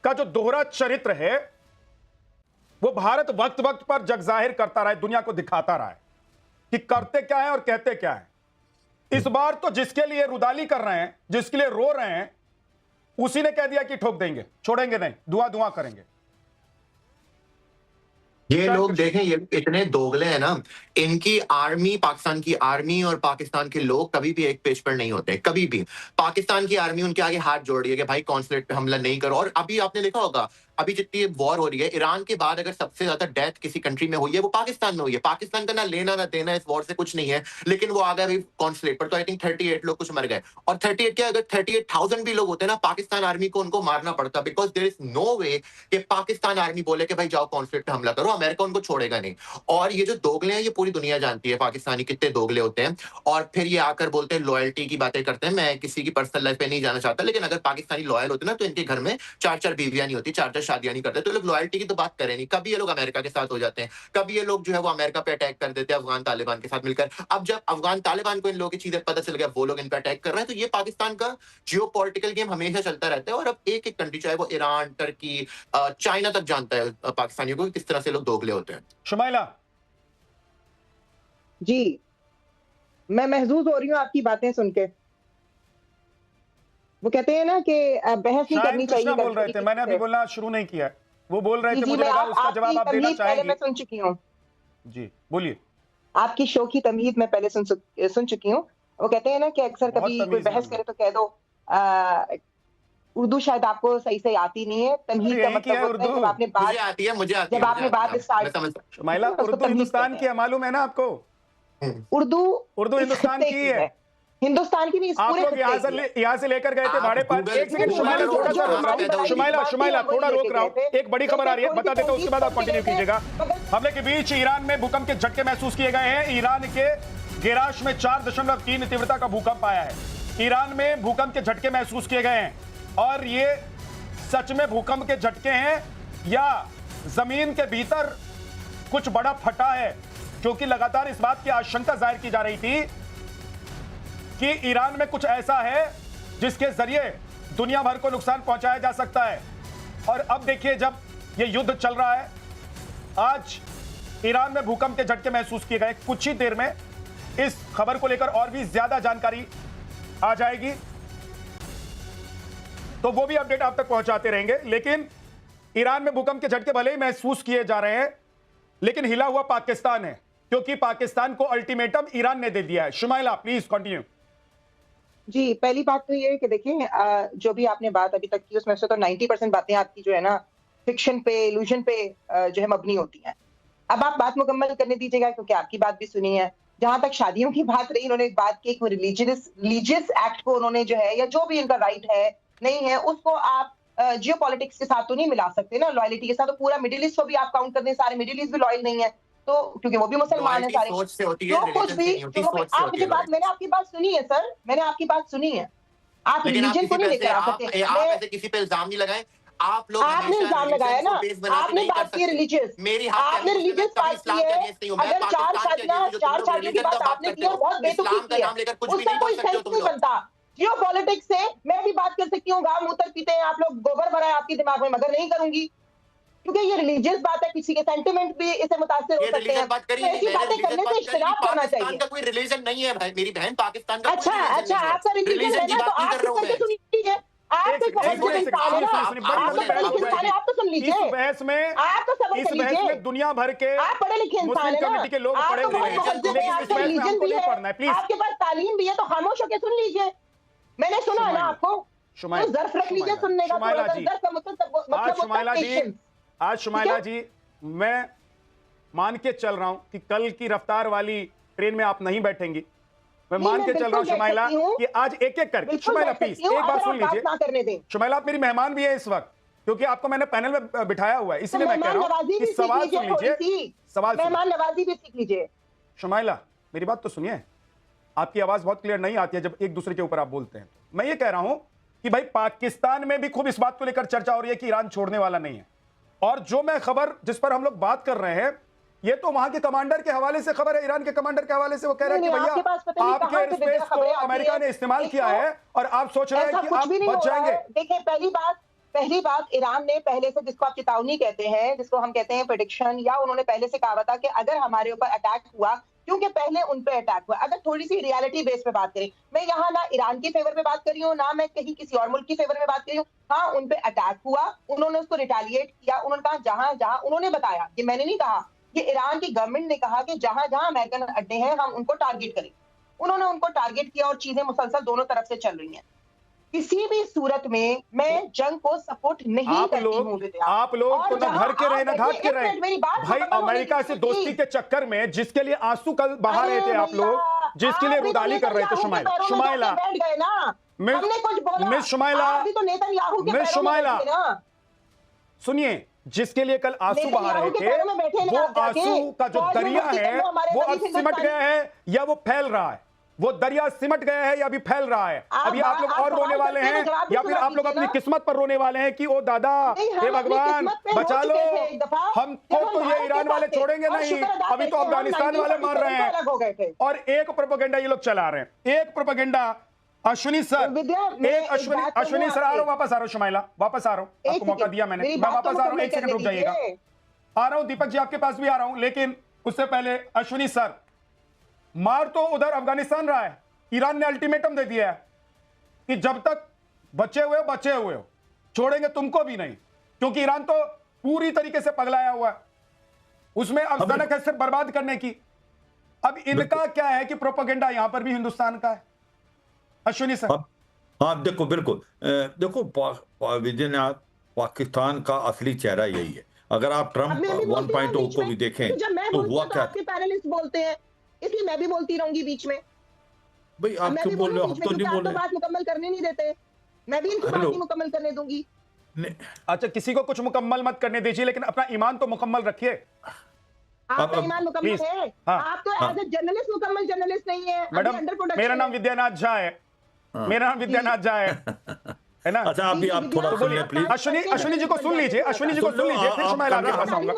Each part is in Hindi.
का जो दोहरा चरित्र है वो भारत वक्त वक्त पर जग जाहिर करता रहा है, दुनिया को दिखाता रहा है कि करते क्या है और कहते क्या है। इस बार तो जिसके लिए रुदाली कर रहे हैं, जिसके लिए रो रहे हैं, उसी ने कह दिया कि ठोक देंगे, छोड़ेंगे नहीं, धुआं धुआं करेंगे। ये लोग देखें, ये इतने दोगले हैं ना, इनकी आर्मी, पाकिस्तान की आर्मी और पाकिस्तान के लोग कभी भी एक पेज पर नहीं होते, कभी भी। पाकिस्तान की आर्मी उनके आगे हाथ जोड़ रही है कि भाई कॉन्सुलेट पे हमला नहीं करो। और अभी आपने देखा होगा, अभी जितनी वॉर हो रही है, ईरान के बाद अगर सबसे ज्यादा डेथ किसी कंट्री में हुई है वो पाकिस्तान में हुई है। पाकिस्तान का ना लेना ना देना इस वॉर से कुछ नहीं है, लेकिन वो आ गया अभी कॉन्सुलेट पर, तो आई थिंक 38 लोग कुछ मर गए। और 38 क्या, अगर 38,000 भी लोग होते ना, पाकिस्तान आर्मी को उनको मारना पड़ता, बिकॉज देयर इज नो वे कि पाकिस्तान आर्मी बोले कि भाई जाओ कॉन्फ्लिक्ट पे हमला करो, अमेरिका उनको छोड़ेगा नहीं। और ये जो दोगले हैं, ये पूरी दुनिया जानती है पाकिस्तानी कितने दोगले होते हैं। और फिर ये आकर बोलते हैं लॉयल्टी की बातें करते हैं। मैं किसी की पर्सनल लाइफ पे नहीं जाना चाहता, लेकिन अगर पाकिस्तानी लॉयल होते ना, तो इनके घर में 4-4 बीवियां नहीं होती, 4-4 शादियां नहीं करते। तो लोग लॉयल्टी की तो बात करें नहीं। कभी ये लोग अमेरिका के साथ हो जाते हैं, कभी ये लोग जो है वो अमेरिका पे अटैक कर देते हैं अफगान तालिबान के साथ मिलकर। अब जब अफगान तालिबान को इन लोगों की चीजें पता चल गया, वो लोग इन पे अटैक कर रहे हैं, तो ये पाकिस्तान का जियोपॉलिटिकल गेम हमेशा चलता रहता है। और अब एक एक कंट्री, चाहे वो ईरान, टर्की, चाइना तक जानता है पाकिस्तानियों को किस तरह से लोग दोगले होते हैं। शुमाइला जी, मैं महजूज हो रही हूँ आपकी बातें सुन के। वो कहते हैं ना कि बहस नहीं करनी चाहिए। बोल रहे थे, मैंने अभी बोलना शुरू नहीं किया है, वो बोल रहे थे, मुझे लगा उसका जवाब आप देना चाहेंगे। मैं सुन चुकी हूँ जी, बोलिए। आपकी शो की तमहीद मैं पहले सुन चुकी हूँ। वो कहते हैं ना कि अक्सर कभी कोई बहस करे तो कह दो उर्दू शायद आपको सही से आती नहीं है। तमहीद का मतलब होता है जब आपने बात, मुझे आती है, मुझे आती है, जब आपने बात स्टार्ट। शुमाइला, उर्दू हिंदुस्तान की है, मालूम है ना आपको? उर्दू हिंदुस्तान की है, हिंदुस्तान की नहीं। आप लोग यहाँ से लेकर गए थे भाड़े पर। एक सेकंड शुमाइला, थोड़ा सा रोक रहा हूँ, शुमाइला थोड़ा रोक रहा हूँ। एक बड़ी खबर आ रही है, बता देता हूँ, उसके बाद आप कंटिन्यू कीजिएगा। हमले के बीच ईरान में भूकंप के झटके महसूस किए गए हैं। ईरान के गेराश में 4.3 तीव्रता का भूकंप आया है। ईरान में भूकंप के झटके महसूस किए गए हैं, और ये सच में भूकंप के झटके हैं या जमीन के भीतर कुछ बड़ा फटा है? क्योंकि लगातार इस बात की आशंका जाहिर की जा रही थी कि ईरान में कुछ ऐसा है जिसके जरिए दुनिया भर को नुकसान पहुंचाया जा सकता है। और अब देखिए, जब ये युद्ध चल रहा है, आज ईरान में भूकंप के झटके महसूस किए गए। कुछ ही देर में इस खबर को लेकर और भी ज्यादा जानकारी आ जाएगी, तो वो भी अपडेट आप तक पहुंचाते रहेंगे। लेकिन ईरान में भूकंप के झटके भले ही महसूस किए जा रहे हैं, लेकिन हिला हुआ पाकिस्तान है, क्योंकि पाकिस्तान को अल्टीमेटम ईरान ने दे दिया है। Shumaila, please continue. जी, पहली बात तो ये है कि देखिए, जो भी आपने बात अभी तक की उसमें से तो 90% बातें आपकी जो है ना फिक्शन पे, इल्यूजन पे जो है मबनी होती हैं। अब आप बात मुकम्मल करने दीजिएगा, क्योंकि आपकी बात भी सुनी है। जहां तक शादियों की बात रही, उन्होंने एक बात की, रिलीजियस एक्ट को उन्होंने जो है, या जो भी इनका राइट है नहीं है, उसको आप जियो पॉलिटिक्स के साथ तो नहीं मिला सकते ना, लॉयलिटी के साथ। तो पूरा मिडिल ईस्ट को भी आप काउंट कर दें, सारे मिडिल ईस्ट भी लॉयल नहीं है, तो क्योंकि वो भी मुसलमान है सारे। जो कुछ भी, आप मुझे बात, मैंने आपकी बात सुनी है सर, मैंने आपकी बात सुनी है। आप रिलीजन को नहीं लेकर आ सकते। आप ऐसे किसी पे इल्जाम नहीं लगाएं। आप लोग आपने इल्जाम लगाया ना, आपने बात की रिलीजियस, आपने रिलीजियस बात की है। अगर 4 शादियों की बात आपने की और बहुत बेतुकी की है, उसका कोई सेंस नहीं बनता। जियो पॉलिटिक्स से मैं भी बात कर सकती हूँ, गाँव मूत्र पीते हैं आप लोग, गोबर भरा है आपके दिमाग में, मगर नहीं करूंगी, क्योंकि ये रिलीजियस बात है, किसी के सेंटिमेंट भी इससे मुतासिर हो सकते हैं। ऐसी बातें करने से इज्तिनाब करना चाहिए। पाकिस्तान का कोई रिलीजन नहीं है भाई, मेरी बहन, पाकिस्तान का अच्छा, आपका रिलीजन है ना, तो आप करके सुन लीजिए। आप तो सबक इंसान है ना, आप तो सुन लीजिए। इस बहस में, आप तो सबक सुन लीजिए। दुनिया भर के आप पढ़े लिखे इंसान है ना, कम्युनिटी के लोग पढ़े हुए हैं, आपका रिलीजन भी है, आपके पास तालीम भी है, तो खामोश होकर सुन लीजिए। मैंने सुना है ना आपको, तो ज़र्फ रख लीजिए सुनने का। आज शुमाइला जी, मैं मान के चल रहा हूं कि कल की रफ्तार वाली ट्रेन में आप नहीं बैठेंगी। मैं मान के चल रहा हूं शुमाइला कि आज एक एक करके, शुमाइला प्लीज एक बात सुन लीजिए। शुमाइला, आप मेरी मेहमान भी है इस वक्त, क्योंकि आपको मैंने पैनल में बिठाया हुआ है, इसलिए मैं कह रहा हूं कि सवाल सुन लीजिए, सवाल मेहमान नवाजी भी सीख लीजिए। शुमाइला, मेरी बात तो सुनिए, आपकी आवाज बहुत क्लियर नहीं आती है जब एक दूसरे के ऊपर आप बोलते हैं। मैं ये कह रहा हूं कि भाई पाकिस्तान में भी खूब इस बात को लेकर चर्चा हो रही है कि ईरान छोड़ने वाला नहीं है, और जो मैं खबर जिस पर हम लोग बात कर रहे हैं, ये तो वहां के कमांडर के हवाले से खबर है, ईरान के कमांडर के हवाले से। वो कह रहे हैं कि भैया आपके एयरस्पेस को अमेरिका ने इस्तेमाल किया है और आप सोच रहे हैं कि आप बच जाएंगे। देखिए, पहली बात, पहली बात, ईरान ने पहले से, जिसको आप चेतावनी कहते हैं, जिसको हम कहते हैं प्रेडिक्शन, या उन्होंने पहले से कहा था कि अगर हमारे ऊपर अटैक हुआ, क्योंकि पहले उन पे अटैक हुआ। अगर थोड़ी सी रियलिटी बेस पे बात करें, मैं यहाँ ना ईरान की फेवर में बात कर रही हूँ, ना मैं कहीं किसी और मुल्क की फेवर में बात कर रही हूँ। हाँ, उन पे अटैक हुआ, उन्होंने उसको रिटेलिएट किया, उन्होंने कहा जहां जहां, उन्होंने बताया, ये मैंने नहीं कहा, ये ईरान की गवर्नमेंट ने कहा कि जहां जहां अमेरिकन अड्डे हैं हम उनको टारगेट करें। उन्होंने उनको टारगेट किया और चीजें मुसलसल दोनों तरफ से चल रही हैं। किसी भी सूरत में मैं जंग को सपोर्ट नहीं करती हूं विद्या। आप लोग तो ना घर के रहे ना घाट के रहे। भाई अमेरिका से दोस्ती के चक्कर में जिसके लिए आंसू कल बहा रहे थे आप लोग, जिसके लिए रुदाली कर रहे थे, शुमाइला बैठ गए ना, हमने कुछ बोला, मिस शुमाइला, अभी तो नेतन्याहू के मिस पैरों में शुमाइला, बैठ गए ना। सुनिए, जिसके लिए कल आंसू बहा रहे थे, वो आंसू का जो दरिया है वो अब सिमट गया है या वो फैल रहा है? वो दरिया सिमट गया है या अभी फैल रहा है? अभी आप लोग और रोने वाले हैं या फिर आप लोग अपनी किस्मत पर रोने वाले हैं कि ओ दादा, हे भगवान बचा लो हमको, तो ये ईरान वाले छोड़ेंगे नहीं, अभी तो अफगानिस्तान वाले मार रहे हैं। और एक प्रोपेगेंडा ये लोग चला रहे हैं, एक प्रोपेगेंडा। अश्विनी सर, एक अश्विनी सर, आ रहा हूं, वापस आ रहा हूं, शुमाइला वापस आ रहा हूं, आपको मौका दिया मैंने, मैं वापस आ रहा हूं, एक सेकंड रुक जाइएगा, आ रहा हूं, दीपक जी आपके पास भी आ रहा हूं, लेकिन उससे पहले अश्विनी सर, मार तो उधर अफगानिस्तान रहा है, ईरान ने अल्टीमेटम दे दिया है कि जब तक बचे हुए हो, छोड़ेंगे तुमको भी नहीं, क्योंकि ईरान तो पूरी तरीके से पगलाया हुआ है, उसमें अब सनक है सिर्फ बर्बाद करने की। अब इनका क्या है कि प्रोपेगेंडा यहां पर भी हिंदुस्तान का है। अश्विनी सर, हाँ देखो, बिल्कुल देखो विजयनाथ, पाकिस्तान का असली चेहरा यही है। अगर आप ट्रंप 1.0 को भी देखें तो हुआ क्या, आपके पैनलिस्ट बोलते हैं, इसलिए मैं भी बोलती रहूंगी बीच में। भाई आप क्यों बोल रहे हो? हम तो नहीं बोल रहे, बात मुकम्मल करने नहीं देते, मैं भी इनकी बात नहीं मुकम्मल करने दूंगी। अच्छा, किसी को कुछ मुकम्मल मत करने दीजिए, लेकिन अपना ईमान तो मुकम्मल रखिए। आपका ईमान मुकम्मल है, आप तो एज ए जर्नलिस्ट मुकम्मल जर्नलिस्ट नहीं है मैडम। मेरा नाम विद्यानाथ झा है, मेरा नाम विद्यानाथ झा है ना। अच्छा, अभी आप थोड़ा सुन लें प्लीज। अश्विनी जी को सुन लीजिए, अश्विनी जी को सुन लीजिए, फिर शुमाइला आपके पास आऊंगा।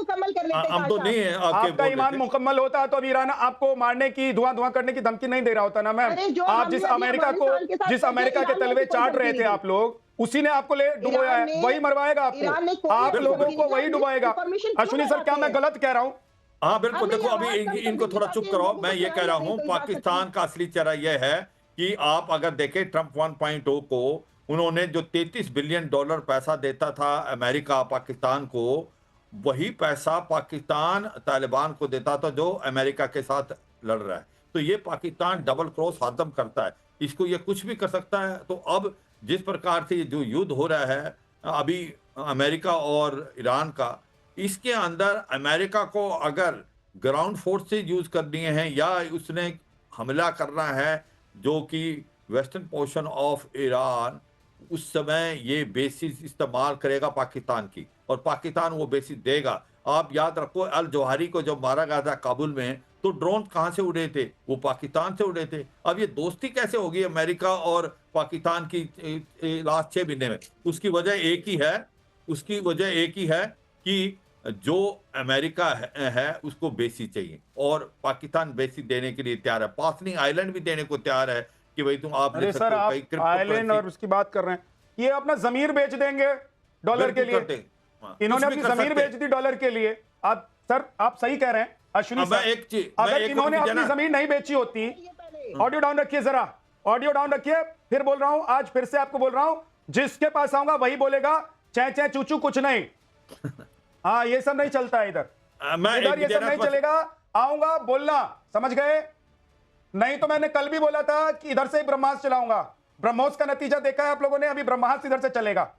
हम तो नहीं है, आपका ईमान मुकम्मल होता तो अब ईरान आपको मारने की, धुआं करने की धमकी नहीं दे रहा होता ना मैम। आप जिस अमेरिका के तलवे चाट रहे थे आप लोग, उसी ने आपको ले डुबोया है, वही मरवाएगा आपको, आप लोगों को वही डुबाएगा। अश्विनी सर, क्या मैं गलत कह रहा हूँ? हाँ बिल्कुल, देखो अभी इनको थोड़ा चुप कराओ। मैं ये कह रहा हूँ, पाकिस्तान का असली चेहरा यह है कि आप अगर देखें ट्रंप 1.0 को, उन्होंने जो $33 बिलियन पैसा देता था अमेरिका पाकिस्तान को, वही पैसा पाकिस्तान तालिबान को देता था जो अमेरिका के साथ लड़ रहा है। तो ये पाकिस्तान डबल क्रॉस हजम करता है, इसको ये कुछ भी कर सकता है। तो अब जिस प्रकार से जो युद्ध हो रहा है अभी अमेरिका और ईरान का, इसके अंदर अमेरिका को अगर ग्राउंड फोर्स से यूज करनी है या उसने हमला करना है जो कि वेस्टर्न पोर्शन ऑफ ईरान, उस समय ये बेसिस इस्तेमाल करेगा पाकिस्तान की, और पाकिस्तान वो बेसिस देगा। आप याद रखो, अल जवाहिरी को जब मारा गया था काबुल में, तो ड्रोन कहां से उड़े थे? वो पाकिस्तान से उड़े थे। अब ये दोस्ती कैसे होगी अमेरिका और पाकिस्तान की लास्ट 6 महीने में? उसकी वजह एक ही है कि जो अमेरिका है उसको बेसी चाहिए, और पाकिस्तान बेसी देने के लिए तैयार है, पासनी आइलैंड भी देने को तैयार है कि भाई तुम आप ले सकते हो। आप आइलैंड और उसकी बात कर रहे हैं, ये अपना जमीर बेच देंगे डॉलर के लिए। इन्होंने अपनी जमीर बेच दी डॉलर के लिए। आप सर, आप सही कह रहे हैं अश्विनी सर, अगर इन्होंने अपनी जमीन नहीं बेची होती, ऑडियो डाउन रखिए जरा, ऑडियो डाउन रखिए, फिर बोल रहा हूं, आज फिर से आपको बोल रहा हूं, जिसके पास आऊंगा वही बोलेगा चै चै चूचू कुछ नहीं। हाँ, ये सब नहीं चलता है इधर, ये सब नहीं चलेगा। आऊंगा बोलना, समझ गए? नहीं तो मैंने कल भी बोला था कि इधर से ही ब्रह्मास्त्र चलाऊंगा। ब्रह्मोस का नतीजा देखा है आप लोगों ने, अभी ब्रह्मास्त्र इधर से चलेगा।